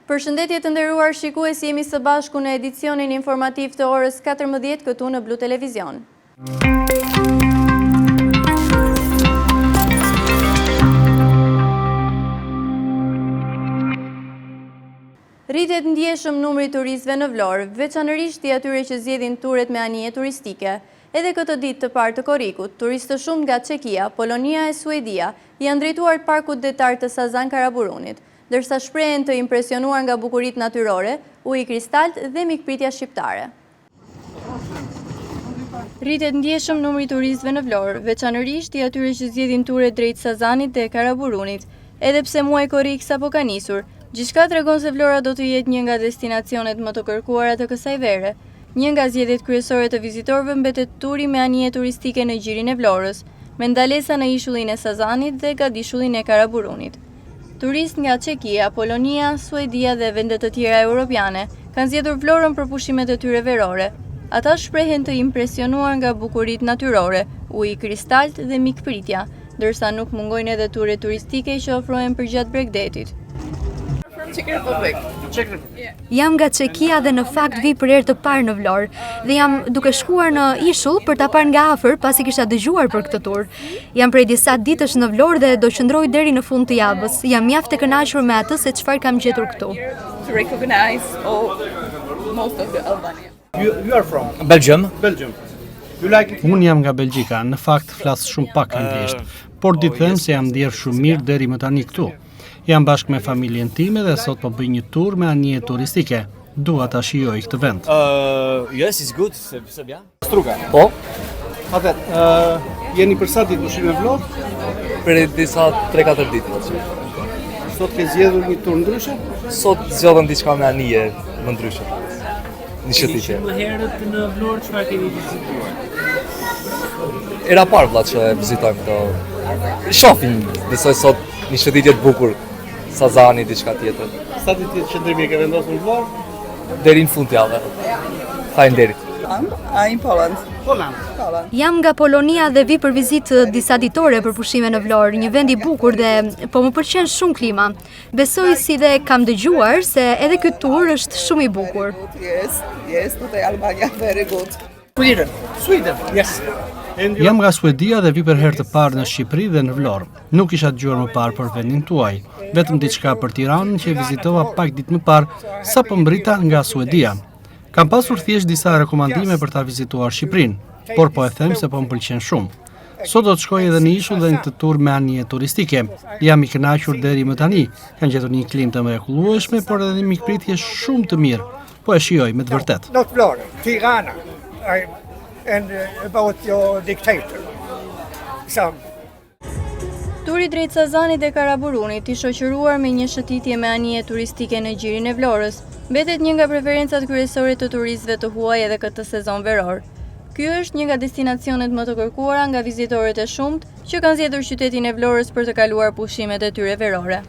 Përshëndetje të nderuar shikues, jemi së bashku në edicionin informativ të orës 14 këtu në Blu Televizion. Rritet ndjeshëm numri turistëve në Vlorë, veçanërisht i atyre që zgjedhin turet me anije turistike. Edhe këtë ditë të parë të korrikut, turistë shumë nga Çekia, Polonia e Suedia janë drejtuar parkut detar të Sazan Karaburunit, dërsa shprehen të impresionuar nga bukuritë natyrore, uji kristalt dhe mikpritja shqiptare. Rritet ndjeshëm numri turistëve në Vlorë, veçanërisht i atyre që zgjedhin turet drejt Sazanit dhe Karaburunit, edhe pse muaji korrik sapo ka nisur. Gjithçka tregon se Vlora do të jetë një nga destinacionet më të kërkuara të kësaj vere. Një nga zgjedhjet kryesore të vizitorëve mbetet turi me anije turistike në gjirin e Vlorës, me ndalesa në ishullin e Sazanit dhe gadishullin e Karaburunit. Turistë nga Çekia, Polonia, Suedia dhe vende të tjera europiane kanë zgjedhur Vlorën për pushimet e tyre verore. Ata shprehen të impresionuar nga bukuritë natyrore, uji kristalt dhe mikpritja, ndërsa nuk mungojnë edhe ture turistike që ofrohen përgjatë Bregdetit. Jam nga Çekia dhe në fakt vi për herë të parë në Vlorë dhe jam duke shkuar në ishull për ta parë nga afër pasi kisha dëgjuar për këtë tur. Jam prej disa ditësh në Vlorë dhe do qëndroj deri në fund të javës. Jam mjaft e kënaqur me atë se çfarë kam gjetur këtu. You are from Belgium. Belgium. You like it? Unë jam nga Belgjika, në fakt flas shumë pak anglisht, por di të them se jam ndjerë shumë mirë deri më tani këtu. Jam bashkë me familjen time dhe sot po bëj një tur me anije turistike. Dua ta shijoj këtë vend. Yes, it's good. C'est bien. Struga. Po, Jeni për sa ditë ushqim në Vlorë? për disa 3-4 ditë. Sot ke zgjedhur një tur ndryshe? Sot zgjodhëm diçka me anije më ndryshe. Një shëtitje. Më herët në Vlorë çfarë keni vizituar? Era parë vlla që e vizitojmë këto. Shohim, besoj sot një shëtitje të bukur. Sazani, diçka tjetër. Sa ditë qëndrimi ke vendosur në Vlorë? Deri në fund të javës. Faleminderit. In Poland. Poland. Jam nga Polonia dhe vi për vizitë disa ditore për pushime në Vlorë, një vend i bukur dhe po më pëlqen shumë klima. Besoj si dhe kam dëgjuar se edhe ky tur është shumë i bukur. Yes, tutaj Albania very good. Sweden. Yes. Jam nga Suedia dhe vi për herë të parë në Shqipëri dhe në Vlorë. Nuk isha dëgjuar më parë për vendin tuaj, vetëm diçka për Tiranën që e vizitova pak ditë më parë sapo mbrita nga Suedia. Kam pasur thjesht disa rekomandime për ta vizituar Shqipërinë, por po e them se po më pëlqen shumë. Sot do të shkoj edhe në ishull dhe në këtë tur me anije turistike. Jam i kënaqur deri më tani. Kam gjetur një klimë të mrekullueshme, por edhe një mikpritje shumë të mirë. Po e shijoj me të vërtet. Not Vlorë, Tirana. And about your dictator. Turi drejt Sazanit dhe Karaburunit i shoqëruar me një shëtitje me anije turistike në gjirin e Vlorës, mbetet një nga preferencat kryesore të turistëve të huaj edhe këtë sezon veror. Ky është një nga destinacionet më të kërkuara nga vizitorët e shumt që kanë zgjedhur qytetin e Vlorës për të kaluar pushimet e tyre verore.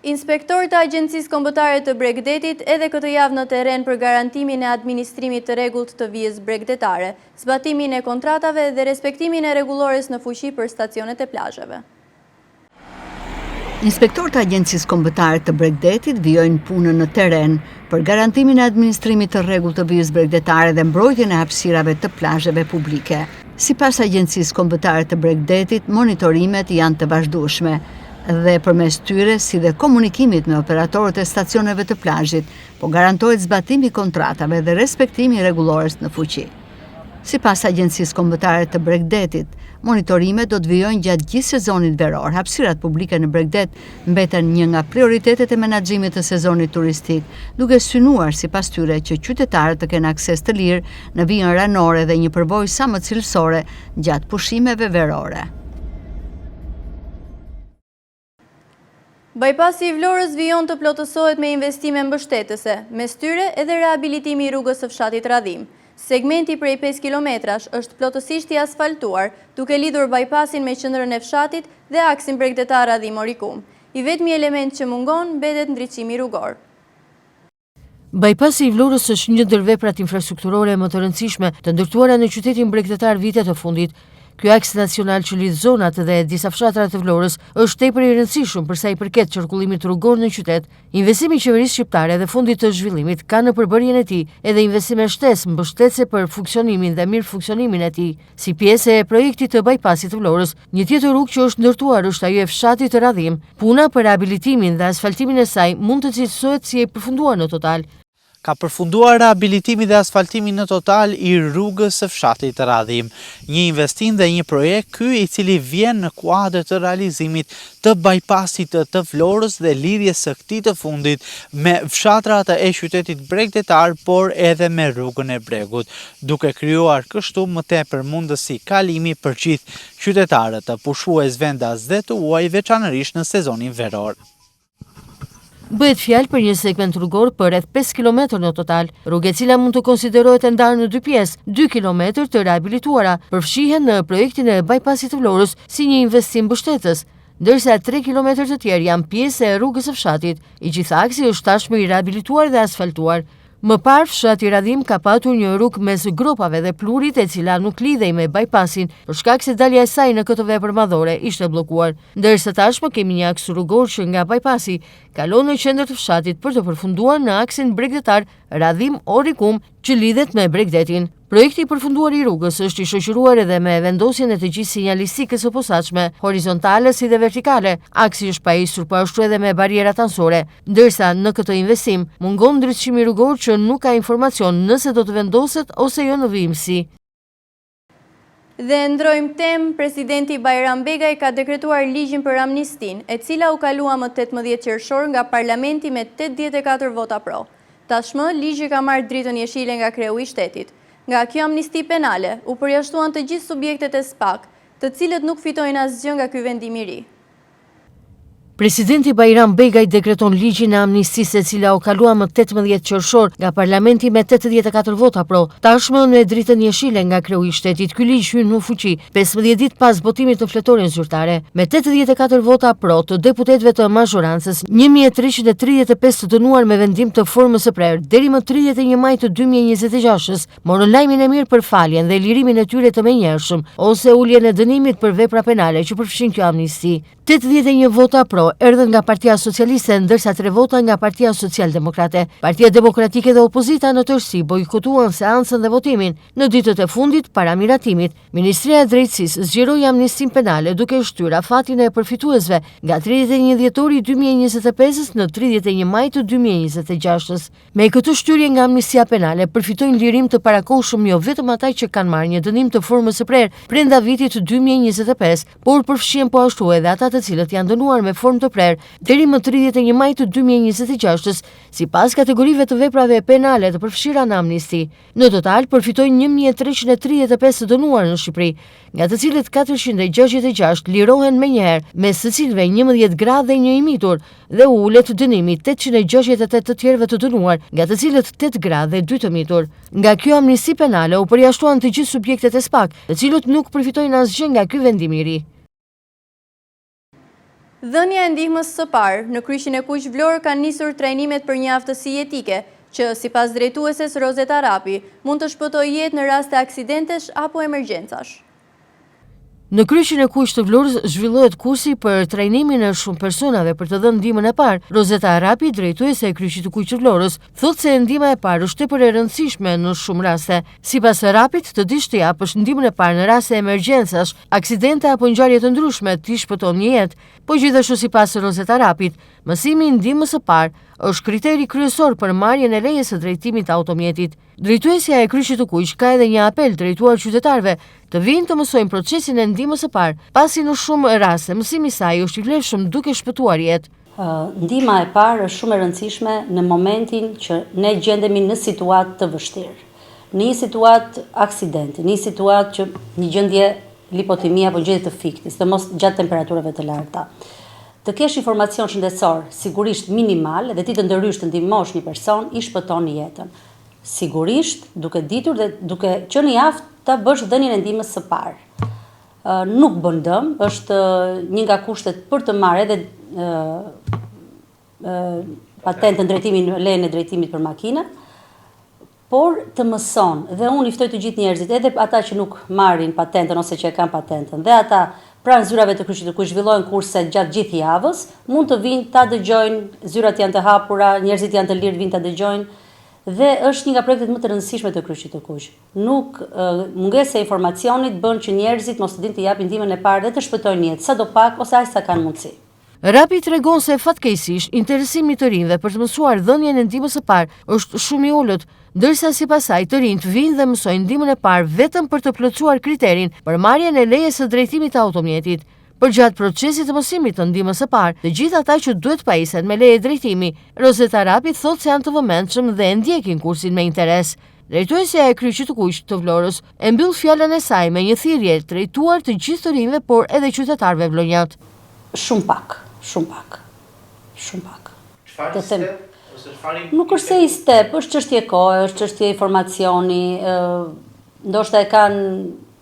Inspektorët e Agjencisë Kombëtare të Bregdetit edhe këtë javë në terren për garantimin e administrimit të rregullt të vijës bregdetare, zbatimin e kontratave dhe respektimin e rregullores në fuqi për stacionet e plazheve. Inspektorët e Agjencisë Kombëtare të Bregdetit vijojnë punën në terren për garantimin e administrimit të rregullt të vijës bregdetare dhe mbrojtjen e hapësirave të plazheve publike. Sipas Agjencisë Kombëtare të Bregdetit, monitorimet janë të vazhdueshme dhe përmes tyre si dhe komunikimit me operatorët e stacioneve të plazhit, po garantohet zbatimi i kontratave dhe respektimi i rregullores në fuqi. Sipas Agjencisë Kombëtare të Bregdetit, monitorimet do të vijojnë gjatë gjithë sezonit veror. Hapësirat publike në Bregdet mbeten një nga prioritetet e menaxhimit të sezonit turistik, duke synuar sipas tyre që qytetarët të kenë akses të lirë në vijën ranore dhe një përvojë sa më cilësore gjatë pushimeve verore. Bypassi i Vlorës vijon të plotësohet me investime mbështetëse, mes tyre edhe rehabilitimi i rrugës së fshatit Radhim. Segmenti prej 5 kilometrash është plotësisht i asfaltuar, duke lidhur bypassin me qendrën e fshatit dhe aksin bregdetar Radhim Orikum. I vetmi element që mungon mbetet ndriçimi rrugor. Bypassi i Vlorës është një ndër veprat infrastrukturore më të rëndësishme të ndërtuara në qytetin bregdetar vitet e fundit. Ky aks nacional që lidh zonat dhe disa fshatra të Vlorës është tepër i rëndësishëm për sa i përket qarkullimit rrugor në qytet. Investimi i qeverisë shqiptare dhe fundit të zhvillimit ka në përbërjen e tij edhe investime shtesë mbështetëse për funksionimin dhe mirë funksionimin e tij. Si pjesë e projektit të bypassit të Vlorës, një tjetër rrugë që është ndërtuar është ajo e fshatit të Radhim. Puna për rehabilitimin dhe asfaltimin e saj mund të cilësohet si e përfunduar në total. Ka përfunduar rehabilitimi dhe asfaltimi në total i rrugës së fshatit të Radhim. Një investim dhe një projekt ky i cili vjen në kuadër të realizimit të bypassit të Vlorës dhe lidhjes së këtij të fundit me fshatrat e qytetit bregdetar, por edhe me rrugën e Bregut, duke krijuar kështu më tepër mundësi kalimi për gjithë qytetarët të pushues vendas dhe të huaj, veçanërisht në sezonin veror. Bëhet fjalë për një segment rrugor për rreth 5 km në total, rrugë e cila mund të konsiderohet e ndarë në dy pjesë, 2 km të rehabilituara, përfshihen në projektin e bypassit të Vlorës si një investim mbështetës, ndërsa 3 km të tjerë janë pjesë e rrugës së fshatit. I gjithë aksi është tashmë i rehabilituar dhe asfaltuar. Më parë, fshati Radhim ka patur një rrugë mes gropave dhe plurit e cila nuk lidhej me bypassin për shkak se dalja e saj në këtë vepër madhore ishte bllokuar. Ndërsa tashmë kemi një aks rrugor që nga bypassi kalon në qendër të fshatit për të përfunduar në aksin bregdetar Radhim-Orikum që lidhet me Bregdetin. Projekti i përfunduar i rrugës është i shoqëruar edhe me vendosjen e të gjithë sinjalistikës së posaçme, horizontale si dhe vertikale. Aksi është pajisur po ashtu edhe me barierat anësore, ndërsa në këtë investim mungon ndriçimi rrugor që nuk ka informacion nëse do të vendoset ose jo në vijimsi. Dhe ndrojmë temë, presidenti Bajram Begaj ka dekretuar ligjin për amnistin, e cila u kalua më 18 qershor nga parlamenti me 84 vota pro. Tashmë, ligji ka marrë dritën jeshile nga kreu i shtetit. Nga kjo amnisti penale, u përjashtuan të gjithë subjektet e SPAK, të cilët nuk fitojnë asgjë nga ky vendim i ri. Presidenti Bajram Begaj dekreton ligjin e amnistisë e cila u kalua më 18 qershor nga parlamenti me 84 vota pro. Tashmë në dritën jeshile nga kreu i shtetit, ky ligj hyn në fuqi 15 ditë pas votimit në fletorin zyrtare. Me 84 vota pro të deputetëve të mazhorancës, 1335 të dënuar me vendim të formës së prerë deri më 31 maj të 2026 morën lajmin e mirë për faljen dhe lirimin e tyre të menjëhershëm ose uljen e dënimit për vepra penale që përfshin kjo amnisti. 81 vota pro erdhën nga Partia Socialiste, ndërsa 3 vota nga Partia Social-Demokrate. Partia Demokratike dhe opozita në tërësi bojkotuan seancën dhe votimin. Në ditët e fundit, para miratimit, Ministria e Drejtësisë zgjeroi amnistin penale duke shtyr afatin e përfituesve nga 31 dhjetori 2025 në 31 maj të 2026. Me këtë shtyrje nga amnistia penale përfitojnë lirim të parakohshëm jo vetëm ata që kanë marrë një dënim të formës së prerë brenda vitit 2025, por përfshihen po ashtu edhe ata të cilët janë dënuar me formë të prerë deri më 31 maj të 2026, sipas kategorive të veprave penale të përfshira në amnisti. Në total përfitojnë 1335 të dënuar në Shqipëri, nga të cilët 466 lirohen menjëherë, mes së cilëve 11 gra dhe një imitur, dhe ulet dënimi 868 të tjerëve të dënuar, nga të cilët 8 gra dhe 2 të mitur. Nga kjo amnisti penale u përjashtuan të gjithë subjektet e SPAK, të cilët nuk përfitojnë asgjë nga ky vendim i ri. Dhënia e ndihmës së parë në kryqin e Kuq Vlorë kanë nisur trajnimet për një aftësi jetike, që sipas drejtueses Rozeta Rapi mund të shpëtojë jetë në rast të aksidentesh apo emergjencash. Në kryqin e Kuq të Vlorës zhvillohet kursi për trajnimin e shumë personave për të dhënë ndihmën e parë. Rozeta Rapi, drejtuese e kryqit të Kuq të Vlorës, thotë se ndihma e parë është tepër e rëndësishme në shumë raste. Sipas Rapit, të dish të japësh ndihmën e parë në raste emergjencash, aksidente apo ngjarje të ndryshme ti shpëton një jetë. Po gjithashtu sipas Rozeta Rapit, mësimi i ndihmës së parë është kriteri kryesor për marrjen e lejes së drejtimit të automjetit. Drejtuesja e kryqit të Kuq ka edhe një apel drejtuar qytetarëve të vinë të mësojnë procesin e ndihmës së parë, pasi në shumë raste mësimi i saj është i vlefshëm duke shpëtuar jetë. Ndihma e parë është shumë e rëndësishme në momentin që ne gjendemi në situatë të vështirë. Në një situatë aksidenti, në një situatë që një gjendje lipotimia apo gjendje të fiktit, sidomos gjatë temperaturave të larta. Të kesh informacion shëndetësor sigurisht minimal dhe ti të ndërhysh të ndihmosh një person i shpëton jetën. Sigurisht duke ditur dhe duke qenë i aftë ta bësh dhënien e ndihmës së parë. Nuk bën dëm, është një nga kushtet për të marrë edhe patentën lejen e drejtimit për makina, por të mëson, dhe unë i ftoj të gjithë njerëzit, edhe ata që nuk marrin patentën ose që e kanë patentën, dhe ata pranë zyrave të kryqëzimit ku zhvillojnë kurse gjatë gjithë javës, mund të vinë ta dëgjojnë, zyrat janë të hapura, njerëzit janë të lirë të vinë ta dëgjojnë, dhe është një nga projektet më të rëndësishme të Kryqit të Kuq. Nuk mungesa e informacionit bën që njerëzit mos të dinë të japin ndihmën e parë dhe të shpëtojnë jetë, sadopak ose aq sa kanë mundësi. Rapi tregon se fatkeqësisht interesimi të rinjve për të mësuar dhënien e ndihmës së parë është shumë i ulët, ndërsa sipas saj të rinjt vinë dhe mësojnë ndihmën e parë vetëm për të plotësuar kriterin për marrjen e lejes së drejtimit të automjetit. Përgjatë procesit të mësimit të ndihmës së parë, të gjithë ata që duhet pajisen me leje drejtimi, Rozeta Rapi thotë se janë të vëmendshëm dhe e ndjekin kursin me interes. Drejtuesja e Kryqit të Kuq të Vlorës e mbyll fjalën e saj me një thirrje drejtuar të gjithë të rinjve, por edhe qytetarëve vlonjat. Shumë pak. Të them, nuk është se i step, është çështje kohe, është çështje informacioni, ndoshta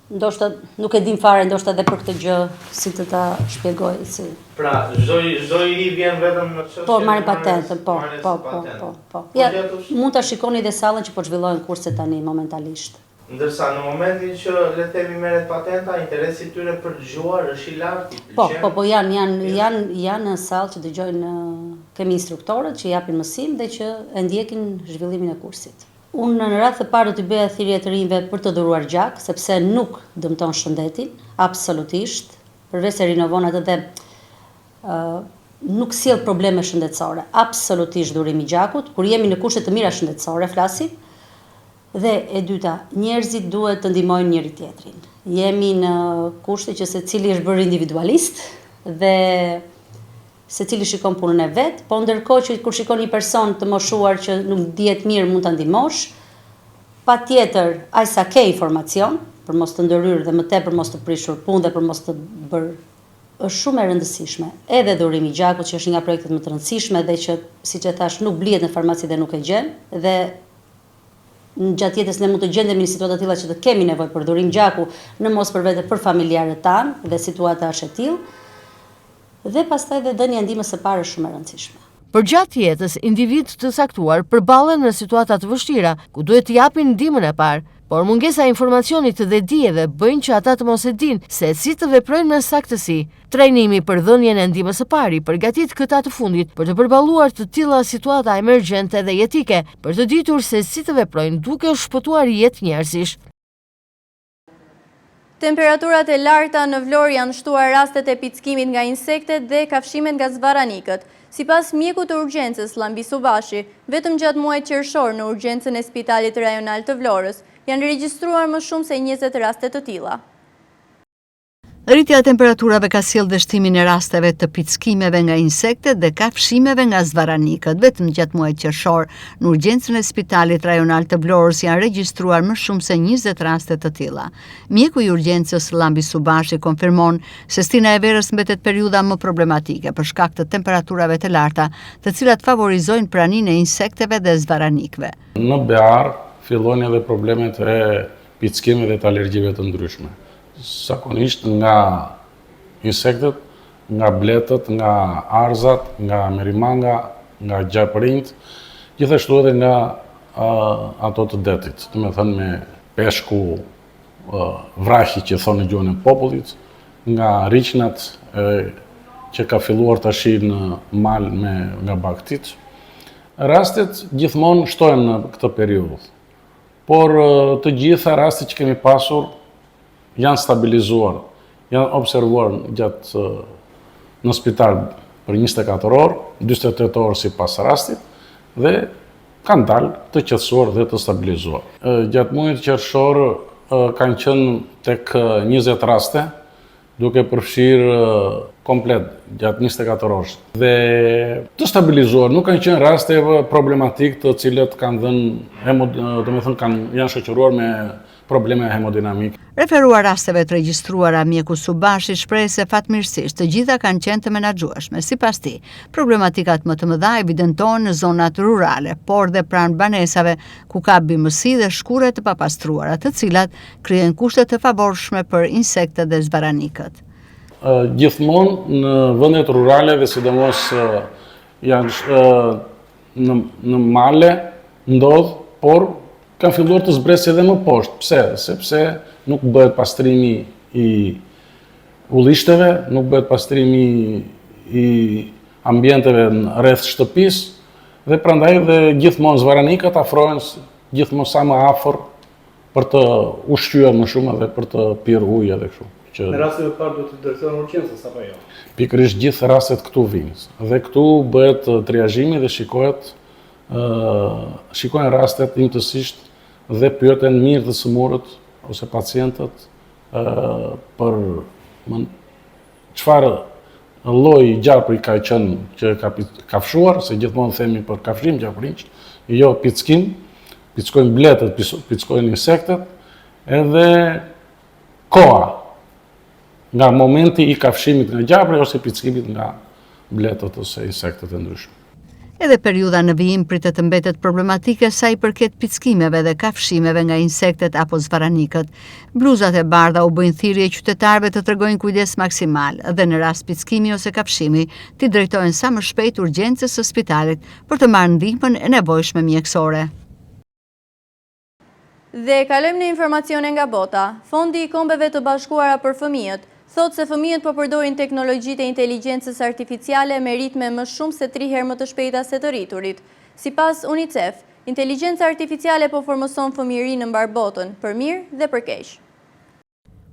ndoshta nuk e dim fare, ndoshta edhe për këtë gjë, si të ta shpjegoj si. Pra, çdo i vjen vetëm në çështje. Po, marrin patentën, po. Ja, mund ta shikoni dhe sallën që po zhvillohen kurse tani momentalisht. Ndërsa në momentin që le të themi merret patenta, interesi i tyre për dëgjuar është i lartë. Po, janë në sallë që dëgjojnë, kemi instruktorët që japin mësim dhe që e ndjekin zhvillimin e kursit. Unë në radhë të parë do t'i bëja thirrje të rinjve për të dhuruar gjak, sepse nuk dëmton shëndetin, absolutisht, përveç se rinovon atë dhe nuk sjell probleme shëndetësore. Absolutisht dhurimi i gjakut, kur jemi në kushte të mira shëndetësore, flasim. Dhe e dyta, njerëzit duhet të ndihmojnë njëri tjetrin. Jemi në kushte që secili është bërë individualist dhe secili shikon punën e vet, po ndërkohë që kur shikon një person të moshuar që nuk dihet mirë mund ta ndihmosh, patjetër aq sa ke informacion për mos të ndërhyrë dhe më tepër mos të prishur punë dhe për mos të bërë, është shumë e rëndësishme. Edhe dhurimi i gjakut që është një nga projektet më të rëndësishme dhe që siç e thash nuk blihet në farmaci dhe nuk e gjen dhe në gjatë jetës ne mund të gjendemi në situata të tilla që të kemi nevojë për dhurim gjaku, në mos për vete për familjarët tanë dhe situata është e tillë. Dhe pastaj dhe dhënia e ndihmës së parë është shumë e rëndësishme. Përgjatë jetës, individ të saktuar përballen në situata të vështira ku duhet të japin ndihmën e parë, por mungesa e informacionit dhe dijeve bëjnë që ata të mos e dinë se si të veprojnë me saktësi. Trajnimi për dhënien e ndihmës së parë përgatit këta të fundit për të përballuar të tilla situata emergjente dhe jetike, për të ditur se si të veprojnë duke shpëtuar jetë njerëzish. Temperaturat e larta në Vlorë janë shtuar rastet e pickimit nga insektet dhe kafshimet nga zvaranikët. Sipas mjekut të urgjencës Llambi Subashi, vetëm gjatë muajit qershor në urgjencën e Spitalit Rajonal të Vlorës janë regjistruar më shumë se 20 raste të tilla. Rritja e temperaturave ka sjellë dështimin e rasteve të pickimeve nga insektet dhe kafshimeve nga zvaranikët. Vetëm gjatë muajit qershor, në urgjencën e Spitalit Rajonal të Vlorës janë regjistruar më shumë se 20 raste të tilla. Mjeku i urgjencës Llambi Subashi konfirmon se stina e verës mbetet periudha më problematike për shkak të temperaturave të larta, të cilat favorizojnë praninë e insekteve dhe zvaranikëve. Në Bear fillojnë edhe problemet e pickimeve dhe të alergjive të ndryshme. Zakonisht nga insektet, nga bletët, nga arzat, nga merimanga, nga gjapërinjt, gjithashtu edhe nga ato të detit, do të thënë me peshku vrahi që thonë në gjuhën e popullit, nga riqnat që ka filluar tash në mal nga baktit. Rastet gjithmonë shtohen në këtë periudhë, por të gjitha rastet që kemi pasur janë stabilizuar, janë observuar gjatë në spital për 24 orë, 48 orë si pas rastit, dhe kanë dalë të qetësuar dhe të stabilizuar. Gjatë muajit qershor kanë qenë tek 20 raste, duke përfshirë komplet gjatë 24 orës. Dhe të stabilizuar, nuk kanë qenë raste problematik të cilët kanë janë shoqëruar me probleme hemodinamike. Referuar rasteve të regjistruara, mjeku Subashi shpreh se fatmirësisht të gjitha kanë qenë të menaxhueshme. Sipas tij, problematikat më të mëdha evidentohen në zonat rurale, por dhe pranë banesave ku ka bimësi dhe shkure të papastruara, të cilat krijojnë kushte të favorshme për insektet dhe zvaranikët. Gjithmonë në vendet rurale dhe sidomos janë në male ndodh, por kanë filluar të zbresë edhe më poshtë. Pse? Sepse nuk bëhet pastrimi i ullishteve, nuk bëhet pastrimi i ambienteve rreth shtëpisë, dhe prandaj dhe gjithmonë zvaranikat afrohen gjithmonë sa më afër për të ushqyer më shumë dhe për të pirë ujë edhe kështu. Në rastin e parë duhet të drejtohen urgjencës apo jo? Pikërisht gjithë rastet këtu vinë. Dhe këtu bëhet triazhimi dhe shikohen rastet imtësisht dhe pyeten mirë të sëmurët ose pacientët për çfarë lloji gjapri ka qenë që ka kafshuar, se gjithmonë themi për kafshim gjaprinç, jo pickim, pickojnë bletët, pickojnë insektet, edhe koha nga momenti i kafshimit nga gjapri ose pickimit nga bletët ose insektet e ndryshme. Edhe periudha në vijim pritet të mbetet problematike sa i përket pickimeve dhe kafshimeve nga insektet apo zvaranikët. Bluzat e bardha u bëjnë thirrje qytetarëve të tregojnë kujdes maksimal dhe në rast pickimi ose kafshimi t'i drejtohen sa më shpejt urgjencës së spitalit për të marrë ndihmën e nevojshme mjekësore. Dhe kalojmë në informacione nga bota. Fondi i Kombeve të Bashkuara për Fëmijët thotë se fëmijët po përdorin teknologjitë e inteligjencës artificiale me ritme më shumë se 3 herë më të shpejta se të rriturit. Sipas UNICEF, inteligjenca artificiale po formëson fëmijërinë në mbar botën, për mirë dhe për keq.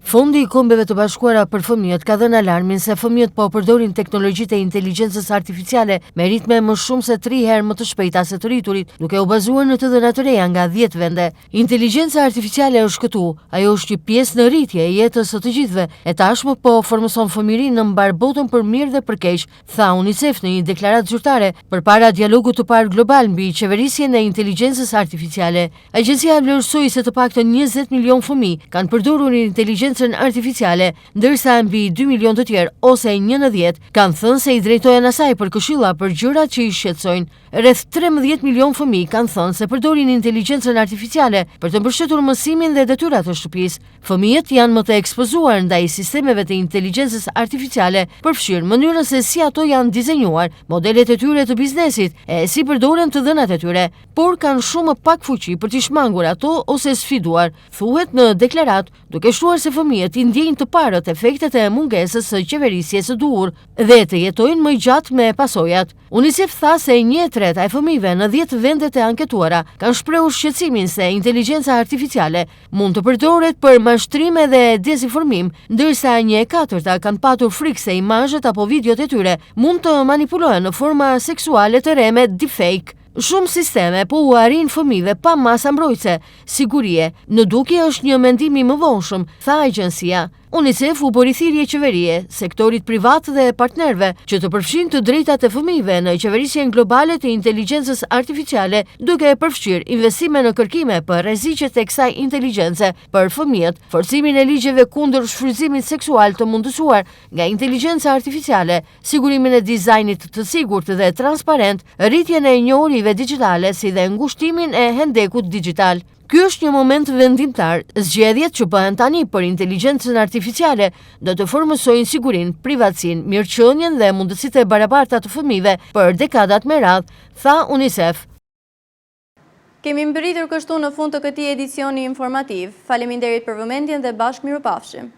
Fondi i Kombeve të Bashkuara për Fëmijët ka dhënë alarmin se fëmijët po përdorin teknologjitë e inteligjencës artificiale me ritme më shumë se 3 herë më të shpejta se të rriturit, duke u bazuar në të dhëna të reja nga 10 vende. Inteligjenca artificiale është këtu, ajo është një pjesë në rritje e jetës së të gjithëve, e tashmë po formëson fëmijërinë në mbar botën për mirë dhe për keq, tha UNICEF në një deklaratë zyrtare përpara dialogut të parë global mbi qeverisjen e inteligjencës artificiale. Agjencia vlerësoi se të paktën 20 milion fëmijë kanë përdorur inteligjencën artificiale, ndërsa mbi 2 milion të tjerë ose 1 në 10 kanë thënë se i drejtohen asaj për këshilla për gjërat që i shqetësojnë. Rreth 13 milion fëmijë kanë thënë se përdorin inteligjencën artificiale për të mbështetur mësimin dhe detyrat e shtëpisë. Fëmijët janë më të ekspozuar ndaj sistemeve të inteligjencës artificiale, përfshirë mënyrën se si ato janë dizenjuar, modelet e tyre të biznesit e si përdoren të dhënat e tyre, por kanë shumë pak fuqi për t'i shmangur ato ose sfiduar, thuhet në deklaratë, duke shtuar se fëmijët i ndjejnë të parët efektet e mungesës së qeverisjes së duhur dhe të jetojnë më gjatë me pasojat. UNICEF tha se 1/3 e fëmijëve në 10 vendet e anketuara kanë shprehur shqetësimin se inteligjenca artificiale mund të përdoret për mashtrime dhe dezinformim, ndërsa 1/4 kanë patur frikë se imazhet apo videot e tyre mund të manipulohen në forma seksuale të re me deepfake. Shumë sisteme po u arrin fëmijëve pa masa mbrojtëse, sigurie, në dukje është një mendim i mëvonshëm, tha agjencia. UNICEF u bëri thirrje qeverie, sektorit privat dhe partnerëve që të përfshin të drejtat e fëmijëve në qeverisjen globale të inteligjencës artificiale, duke përfshirë investime në kërkime për rreziqet e kësaj inteligjence për fëmijët, forcimin e ligjeve kundër shfrytëzimit seksual të mundësuar nga inteligjenca artificiale, sigurimin e dizajnit të sigurt dhe transparent, rritjen e njohurive digjitale si dhe ngushtimin e hendekut digital. Ky është një moment vendimtar. Zgjedhjet që bëhen tani për inteligjencën artificiale do të formësojnë sigurinë, privatësinë, mirëqenien dhe mundësitë e barabarta të fëmijëve për dekadat me radhë, tha UNICEF. Kemi mbërritur kështu në fund të këtij edicioni informativ. Faleminderit për vëmendjen dhe bashkë mirupafshim.